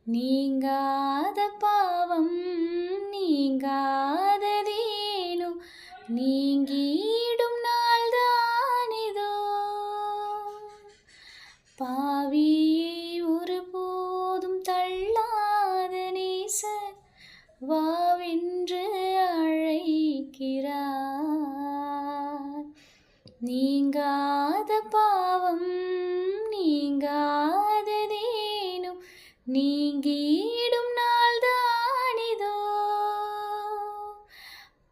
நீங்காத பாவம் நீங்காததேனோ நீங்கிடும் நாள்தானிதோ. பாவியை ஒருபோதும் தள்ளாத நேசர் வாவென்று அழைக்கிறார். நீங்காத பாவம் நீங்காததேனோ நீங்கிடும் நாள்தானிதோ.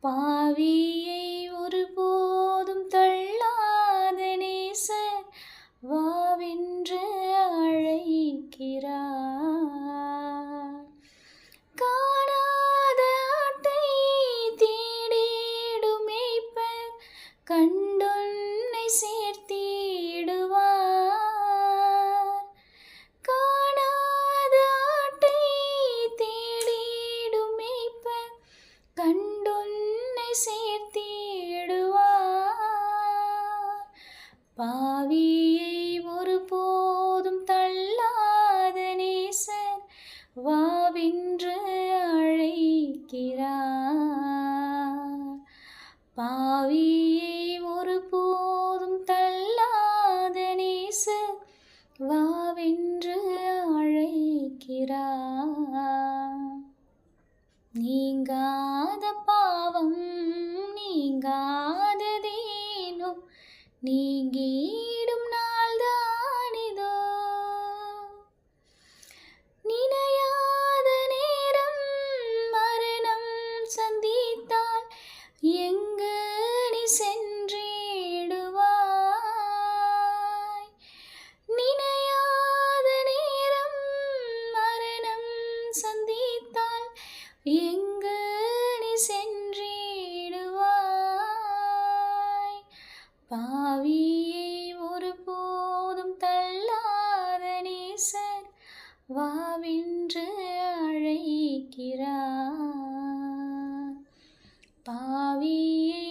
பாவியை ஒருபோதும் தள்ளாத நேசர் வாவென்று அழைக்கிறார். காணாத ஆட்டை தேடிடும் மேய்ப்பர் கண்டுன்னை சேர்த்திடுவார். காணாத ஆட்டை தேடிடும் மேய்ப்பர் கண்டுன்னை சேர்த்திடுவார். பாவியை ஒருபோதும் தள்ளாத நேசர் வாவென்று அழைக்கிறார். பாவியை ஒருபோதும் தள்ளாத நேசர் வாவென்று அழைக்கிறார். நீங்காத பாவம் நீங்காததேனோ நீங்கிடும் நாள்தானிதோ. நினையாத நேரம் மரணம் சந்தித்தால் எங்கு நீ சென்றிடுவாய். நினையாத நேரம் மரணம் சந்தித்தால் எங்கு நீ சென்றிடுவாய். பாவியை ஒருபோதும் தள்ளாத நேசர் வாவென்று அழைக்கிறார். பாவியை